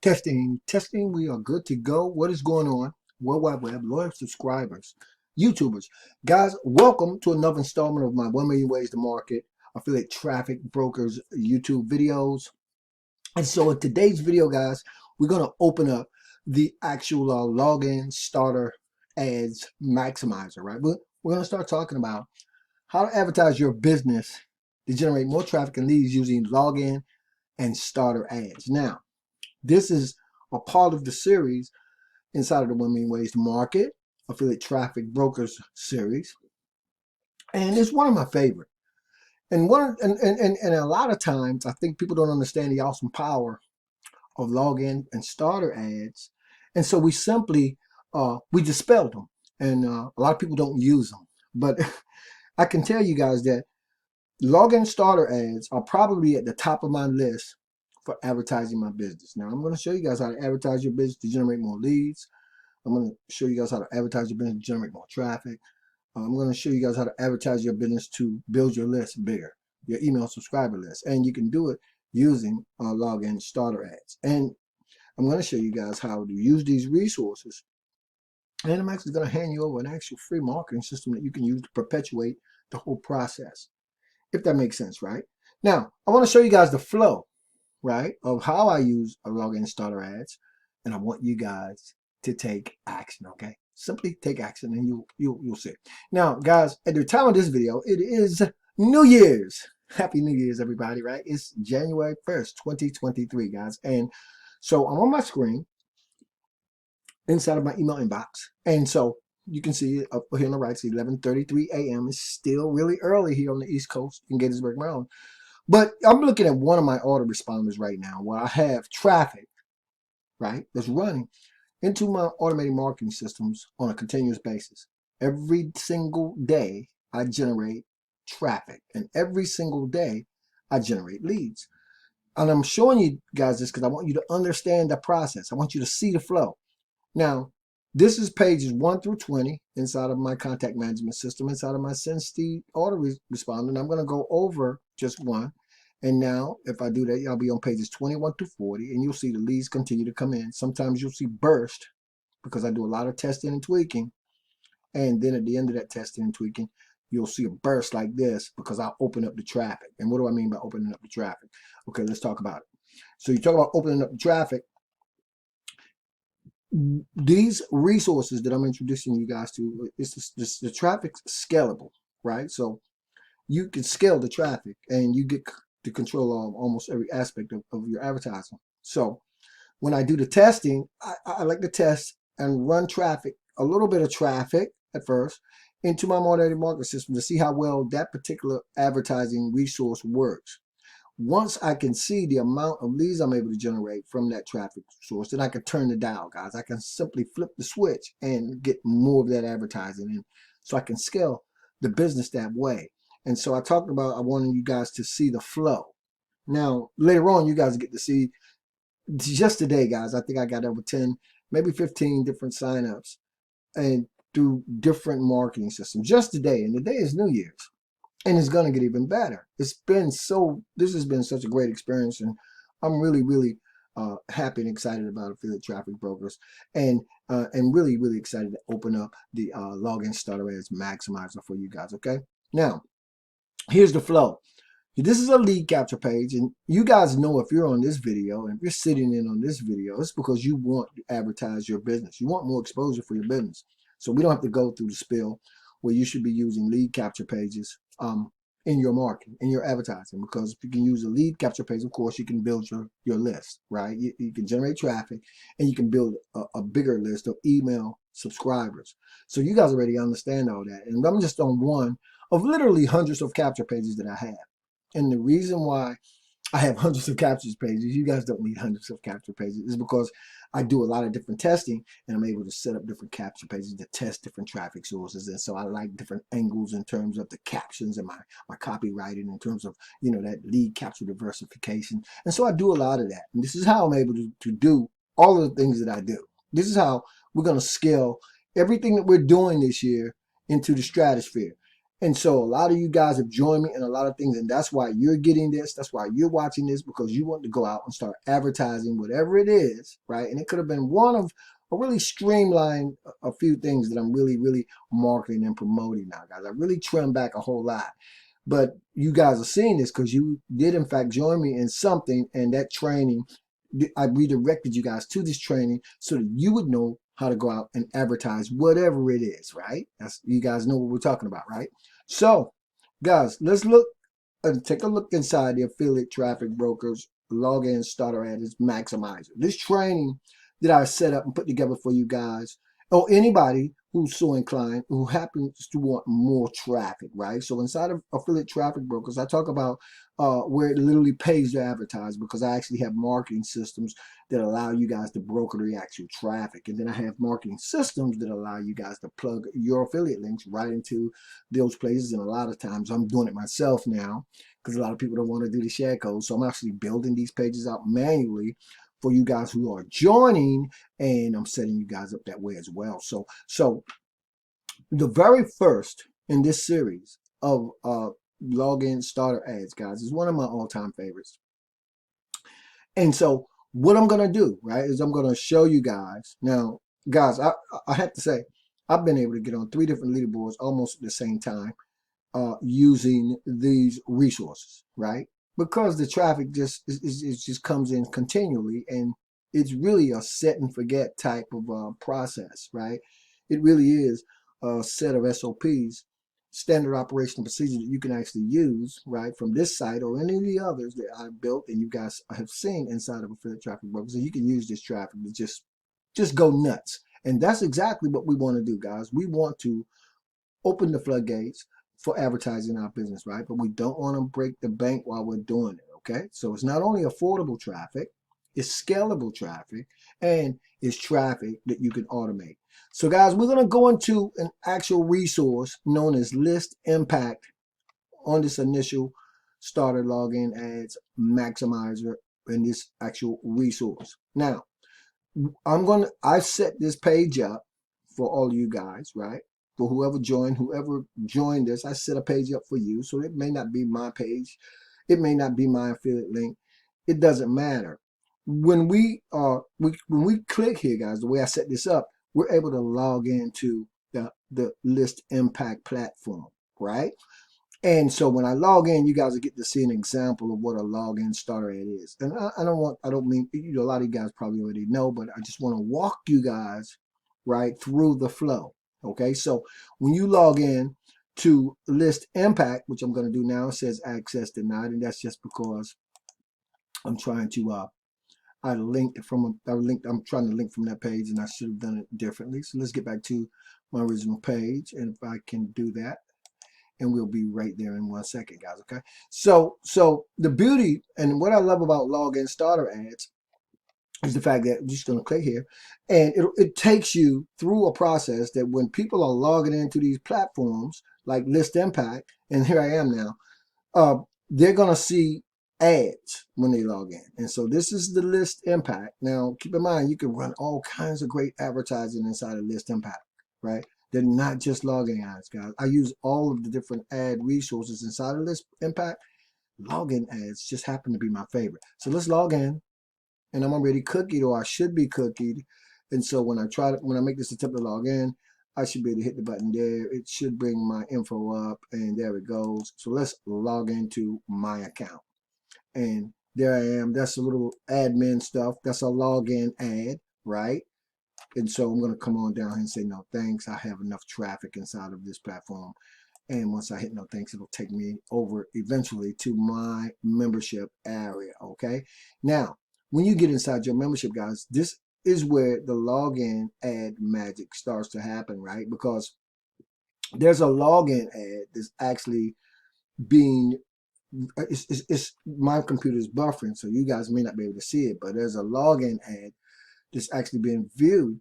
Testing. We are good to go. What is going on? World Wide Web, loyal subscribers, YouTubers. Guys, welcome to another installment of my 1 Million Ways to Market Affiliate Traffic Brokers YouTube videos. And so in today's video, guys, we're going to open up the actual login starter ads maximizer, right? We're going to start talking about how to advertise your business to generate more traffic and leads using login and starter ads. Now, this is a part of the series inside of the 1 Million Ways to Market Affiliate Traffic Brokers series. And it's one of my favorite. And a lot of times, I think people don't understand the awesome power of login and starter ads. And so we simply, we dispelled them. And a lot of people don't use them. But I can tell you guys that login starter ads are probably at the top of my list for advertising my business. Now, I'm going to show you guys how to advertise your business to generate more leads. I'm going to show you guys how to advertise your business to generate more traffic. I'm going to show you guys how to advertise your business to build your list bigger, your email subscriber list. And you can do it using login starter ads. And I'm going to show you guys how to use these resources. And I'm actually going to hand you over an actual free marketing system that you can use to perpetuate the whole process, if that makes sense, right? Now, I want to show you guys the flow, right, of how I use a login starter ads, and I want you guys to take action. Okay, simply take action, and you'll see. Now, guys, at the time of this video, it is New Year's. Happy New Year's, everybody! Right? It's January 1st, 2023, guys, and so I'm on my screen inside of my email inbox, and so you can see it up here on the right. It's 11:33 a.m. It's still really early here on the East Coast in Gettysburg, Maryland. But I'm looking at one of my autoresponders right now where I have traffic, right, that's running into my automated marketing systems on a continuous basis. Every single day, I generate traffic, and every single day, I generate leads. And I'm showing you guys this because I want you to understand the process. I want you to see the flow. Now, this is pages 1 through 20 inside of my contact management system, inside of my Send Steve autoresponder. And I'm going to go over just one. And now, if I do that, I'll be on pages 21 to 40, and you'll see the leads continue to come in. Sometimes you'll see burst because I do a lot of testing and tweaking. And then at the end of that testing and tweaking, you'll see a burst like this because I'll open up the traffic. And what do I mean by opening up the traffic? Okay, let's talk about it. So you talk about opening up the traffic. These resources that I'm introducing you guys to, the traffic's scalable, right? So you can scale the traffic and you get to control almost every aspect of your advertising. So when I do the testing, I like to test and run traffic, a little bit of traffic at first, into my automated marketing system to see how well that particular advertising resource works. Once I can see the amount of leads I'm able to generate from that traffic source, then I can turn the dial, guys. I can simply flip the switch and get more of that advertising in, so I can scale the business that way. And so I talked about, I wanted you guys to see the flow. Now, later on, you guys get to see, just today, guys, I think I got over 10, maybe 15 different signups and through different marketing systems just today. And today is New Year's. And it's going to get even better. This has been such a great experience. And I'm really, really happy and excited about affiliate traffic brokers, and really, really excited to open up the login starter ads maximizer for you guys. Okay. Now, here's the flow. This is a lead capture page, and you guys know if you're on this video and if you're sitting in on this video, it's because you want to advertise your business. You want more exposure for your business. So we don't have to go through the spiel where you should be using lead capture pages in your marketing, in your advertising, because if you can use a lead capture page, of course, you can build your list, right? You can generate traffic, and you can build a bigger list of email subscribers. So you guys already understand all that. And I'm just on one of literally hundreds of capture pages that I have. And the reason why I have hundreds of capture pages, you guys don't need hundreds of capture pages, is because I do a lot of different testing, and I'm able to set up different capture pages to test different traffic sources. And so I like different angles in terms of the captions and my copywriting, in terms of, that lead capture diversification. And so I do a lot of that. And this is how I'm able to do all of the things that I do. This is how we're going to scale everything that we're doing this year into the stratosphere. And so a lot of you guys have joined me in a lot of things, and that's why you're getting this. That's why you're watching this, because you want to go out and start advertising whatever it is, right? And it could have been one of a really streamlined a few things that I'm really marketing and promoting now, guys. I really trimmed back a whole lot. But you guys are seeing this because you did in fact join me in something, and that training, I redirected you guys to this training so that you would know how to go out and advertise whatever it is, right? That's, you guys know what we're talking about, right? So, guys, let's look and take a look inside the affiliate traffic brokers login starter ads maximizer. This training that I set up and put together for you guys, or anybody who's so inclined, who happens to want more traffic, right? So inside of affiliate traffic brokers, I talk about where it literally pays to advertise, because I actually have marketing systems that allow you guys to broker the actual traffic. And then I have marketing systems that allow you guys to plug your affiliate links right into those places. And a lot of times I'm doing it myself now, because a lot of people don't want to do the share code. So I'm actually building these pages out manually for you guys who are joining, and I'm setting you guys up that way as well. So the very first in this series of login starter ads, guys, is one of my all-time favorites. And so what I'm going to do, right, is I'm going to show you guys. Now, guys, I have to say, I've been able to get on 3 different leaderboards almost at the same time using these resources, right? Because the traffic just just comes in continually, and it's really a set and forget type of process, right? It really is a set of SOPs, standard operational procedures, that you can actually use, right, from this site or any of the others that I've built and you guys have seen inside of affiliate traffic brokers. So you can use this traffic to just go nuts. And that's exactly what we want to do, guys. We want to open the floodgates for advertising our business, right? But we don't want to break the bank while we're doing it, okay? So it's not only affordable traffic, it's scalable traffic, and it's traffic that you can automate. So guys, we're going to go into an actual resource known as List Impact on this initial starter login ads maximizer in this actual resource. Now, I set this page up for all you guys, right? For whoever joined this, I set a page up for you. So it may not be my page. It may not be my affiliate link. It doesn't matter. When we click here, guys, the way I set this up, we're able to log into the List Impact platform, right? And so when I log in, you guys will get to see an example of what a login starter ad is. And I don't mean, a lot of you guys probably already know, but I just want to walk you guys right through the flow. Okay, so when you log in to List Impact, which I'm going to do now, it says access denied, and that's just because I'm trying to I'm trying to link from that page, and I should have done it differently. So let's get back to my original page, and if I can do that, and we'll be right there in 1 second, guys. Okay, so the beauty and what I love about login starter ads is the fact that I'm just going to click here, and it takes you through a process that when people are logging into these platforms like List Impact, and here I am now, they're going to see ads when they log in. And so this is the List Impact. Now, keep in mind, you can run all kinds of great advertising inside of List Impact, right? They're not just login ads, guys. I use all of the different ad resources inside of List Impact. Login ads just happen to be my favorite. So let's log in, and I'm already cookied, or I should be cookied. And so when I make this attempt to log in, I should be able to hit the button there. It should bring my info up, and there it goes. So let's log into my account. And there I am. That's a little admin stuff. That's a login ad, right? And so I'm going to come on down here and say, no, thanks. I have enough traffic inside of this platform. And once I hit no thanks, it'll take me over eventually to my membership area, okay? Now, when you get inside your membership, guys, this is where the login ad magic starts to happen, right? Because there's a login ad that's actually being, my computer is buffering, so you guys may not be able to see it, but there's a login ad that's actually being viewed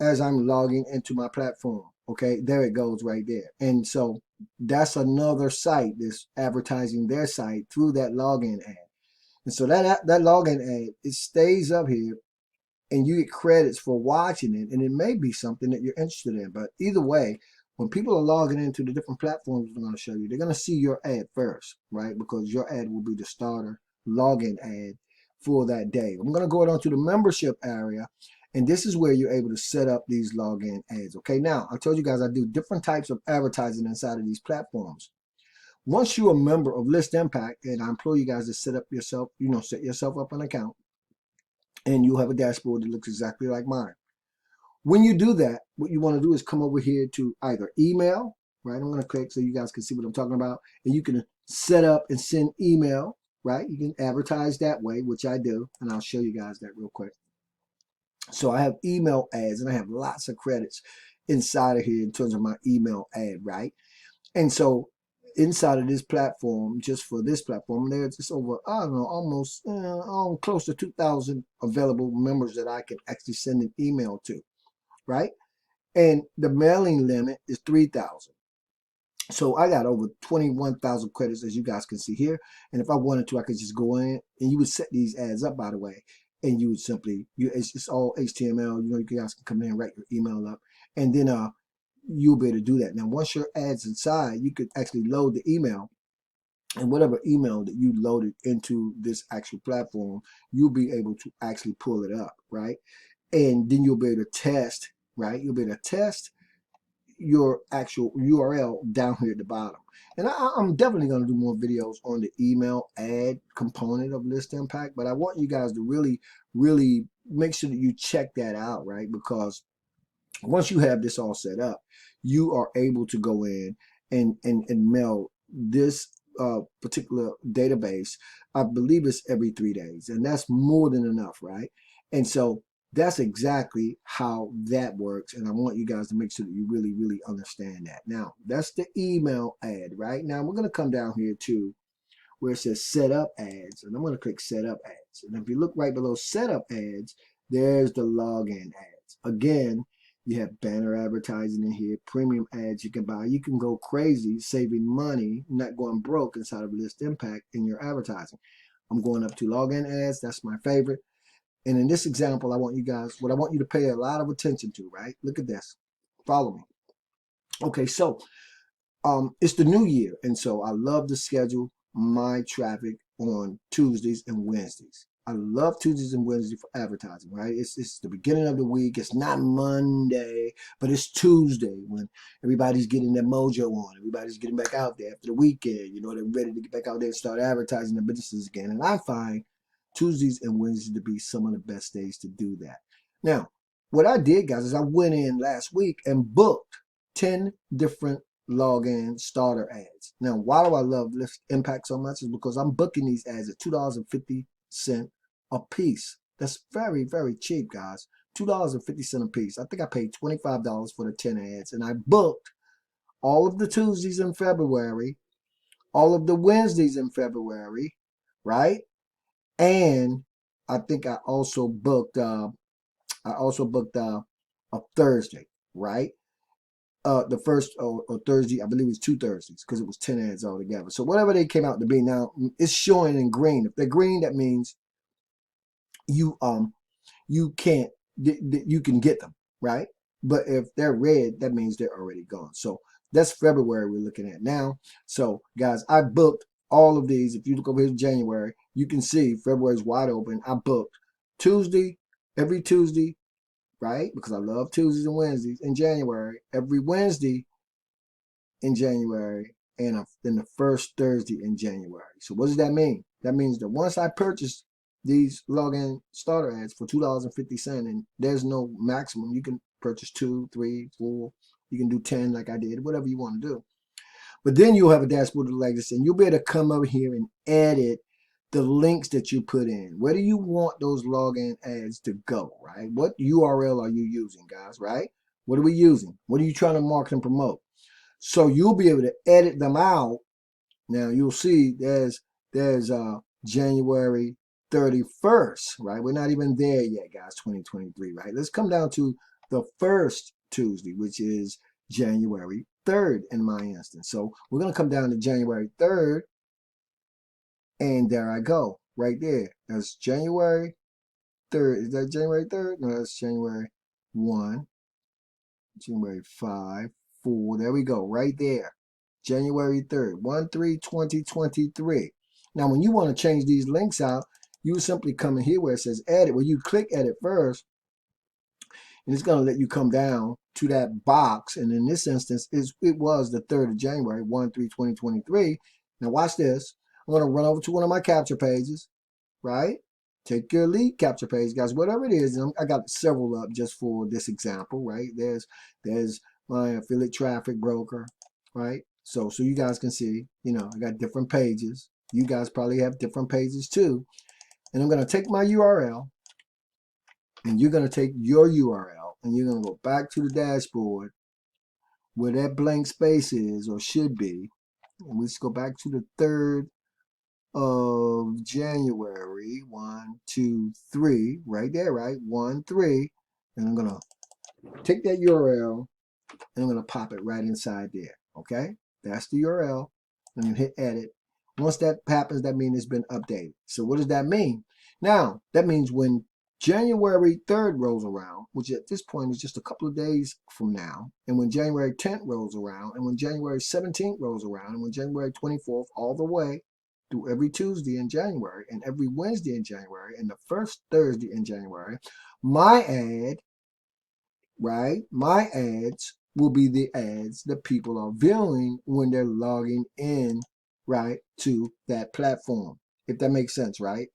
as I'm logging into my platform. Okay, there it goes right there. And so that's another site that's advertising their site through that login ad. And so that login ad, it stays up here, and you get credits for watching it. And it may be something that you're interested in. But either way, when people are logging into the different platforms I'm going to show you, they're going to see your ad first, right? Because your ad will be the starter login ad for that day. I'm going to go on to the membership area, and this is where you're able to set up these login ads. Okay, now I told you guys I do different types of advertising inside of these platforms. Once you're a member of List Impact, and I implore you guys to set up yourself, set yourself up an account, and you'll have a dashboard that looks exactly like mine. When you do that, what you want to do is come over here to either email, right? I'm going to click so you guys can see what I'm talking about. And you can set up and send email, right? You can advertise that way, which I do. And I'll show you guys that real quick. So I have email ads, and I have lots of credits inside of here in terms of my email ad, right? And so inside of this platform, just for this platform, there's just over, I don't know, almost close to 2,000 available members that I can actually send an email to, right? And the mailing limit is 3,000. So I got over 21,000 credits, as you guys can see here. And if I wanted to, I could just go in, and you would set these ads up, by the way, and you would simply, it's all HTML. You guys can come in and write your email up, and then you'll be able to do that. Now, once your ad's inside, you could actually load the email, and whatever email that you loaded into this actual platform, you'll be able to actually pull it up, right? And then you'll be able to test, right? You'll be able to test your actual URL down here at the bottom. And I'm definitely going to do more videos on the email ad component of List Impact, but I want you guys to really, really make sure that you check that out, right? Because once you have this all set up, you are able to go in and mail this particular database. I believe it's every 3 days, and that's more than enough, right? And so that's exactly how that works, and I want you guys to make sure that you really, really understand that. Now, that's the email ad, right? Now, we're going to come down here to where it says set up ads, and I'm going to click set up ads. And if you look right below set up ads, there's the login ads. Again, you have banner advertising in here, premium ads you can buy. You can go crazy saving money, not going broke inside of List Impact in your advertising. I'm going up to login ads. That's my favorite. And in this example, I want you to pay a lot of attention to, right? Look at this. Follow me. Okay, so it's the new year, and so I love to schedule my traffic on Tuesdays and Wednesdays. I love Tuesdays and Wednesdays for advertising, right? It's the beginning of the week. It's not Monday, but it's Tuesday when everybody's getting their mojo on. Everybody's getting back out there after the weekend. They're ready to get back out there and start advertising their businesses again. And I find Tuesdays and Wednesdays to be some of the best days to do that. Now, what I did, guys, is I went in last week and booked 10 different login starter ads. Now, why do I love List Impact so much? Is because I'm booking these ads at $2.50 a piece. That's very, very cheap, guys. $2.50 a piece. I think I paid $25 for the 10 ads, and I booked all of the Tuesdays in February, all of the Wednesdays in February, right? And I think I also booked a Thursday, right? The first or Thursday, I believe it was 2 Thursdays because it was 10 ads altogether. So whatever they came out to be, now it's showing in green. If they're green, that means you can get them, right? But if they're red, that means they're already gone. So that's February we're looking at now. So guys, I booked all of these. If you look over here in January, you can see February's wide open. I booked Tuesday, every Tuesday, right? Because I love Tuesdays and Wednesdays in January, every Wednesday in January, and then the first Thursday in January. So what does that mean? That means that once I purchase these login starter ads for $2.50, and there's no maximum. You can purchase 2, 3, 4. You can do 10 like I did, whatever you want to do. But then you'll have a dashboard like this, and you'll be able to come over here and edit the links that you put in. Where do you want those login ads to go, right? What URL are you using, guys, right? What are we using? What are you trying to market and promote? So you'll be able to edit them out. Now you'll see there's January 31st, right? We're not even there yet, guys, 2023, right? Let's come down to the first Tuesday, which is January 3rd in my instance. So we're going to come down to January 3rd, and there I go, right there. That's January 3rd. Is that January 3rd? No, that's January 1, January 5, for, there we go, right there, January 3rd, 1/3/2023. Now, when you want to change these links out, you simply come in here where it says edit. Well, you click edit first, and it's going to let you come down to that box. And in this instance, it was the 3rd of January, 1/3/2023. Now, watch this. I'm going to run over to one of my capture pages, right? Take your lead capture page, guys, whatever it is. I got several up just for this example, right? There's my affiliate traffic broker, right? So you guys can see, you know, I got different pages. You guys probably have different pages too. And I'm going to take my URL, and you're going to take your URL, and you're going to go back to the dashboard where that blank space is or should be. And we just go back to the 3rd of January, 1, 2, 3, right there, right? 1, 3. And I'm going to take that URL and I'm going to pop it right inside there. Okay, that's the URL. I'm going to hit edit. Once that happens, that means it's been updated. So what does that mean? Now, that means when January 3rd rolls around, which at this point is just a couple of days from now, and when January 10th rolls around, and when January 17th rolls around, and when January 24th, all the way through every Tuesday in January, and every Wednesday in January, and the first Thursday in January, my ad, right, my ads will be the ads that people are viewing when they're logging in, right, to that platform. If that makes sense, right?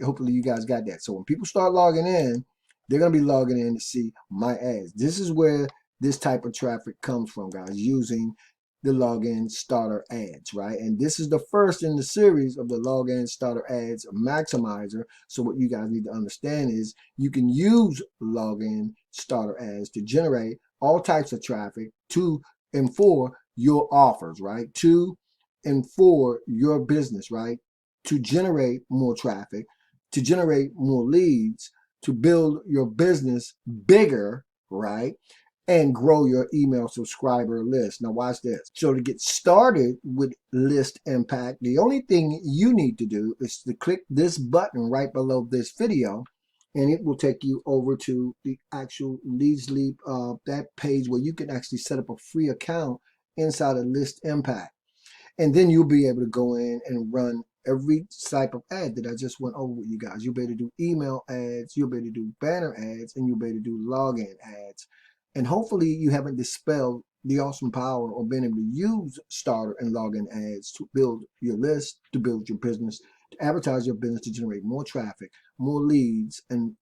Hopefully you guys got that. So when people start logging in, they're going to be logging in to see my ads. This is where this type of traffic comes from, guys, using the login starter ads, right? And this is the first in the series of the login starter ads maximizer. So what you guys need to understand is you can use login starter ads to generate all types of traffic to and for your offers, right? To and for your business, right? To generate more traffic, to generate more leads, to build your business bigger, right? And grow your email subscriber list. Now watch this. So to get started with List Impact, the only thing you need to do is to click this button right below this video, and it will take you over to the actual Leads Leap, that page where you can actually set up a free account inside of List Impact. And then you'll be able to go in and run every type of ad that I just went over with you guys. You'll be able to do email ads, you'll be able to do banner ads, and you'll be able to do login ads. And hopefully you haven't dispelled the awesome power of being able to use starter and login ads to build your list, to build your business, to advertise your business, to generate more traffic, more leads, and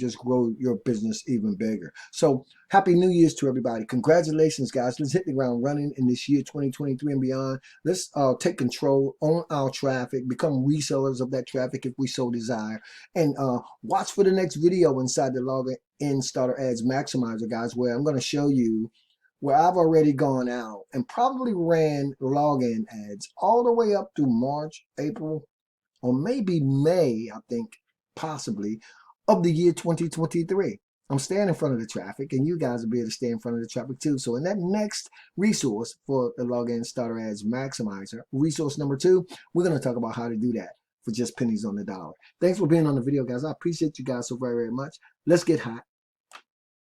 just grow your business even bigger. So happy New Year's to everybody. Congratulations, guys. Let's hit the ground running in this year 2023 and beyond. Let's take control on our traffic, become resellers of that traffic if we so desire, and watch for the next video inside the login starter ads maximizer, guys, where I'm going to show you where I've already gone out and probably ran login ads all the way up through March, April, or maybe May, I think, possibly, of the year 2023. I'm staying in front of the traffic, and you guys will be able to stay in front of the traffic too. So in that next resource for the Login Starter Ads Maximizer, resource number 2, we're going to talk about how to do that for just pennies on the dollar. Thanks for being on the video, guys. I appreciate you guys so very, very much. Let's get hot.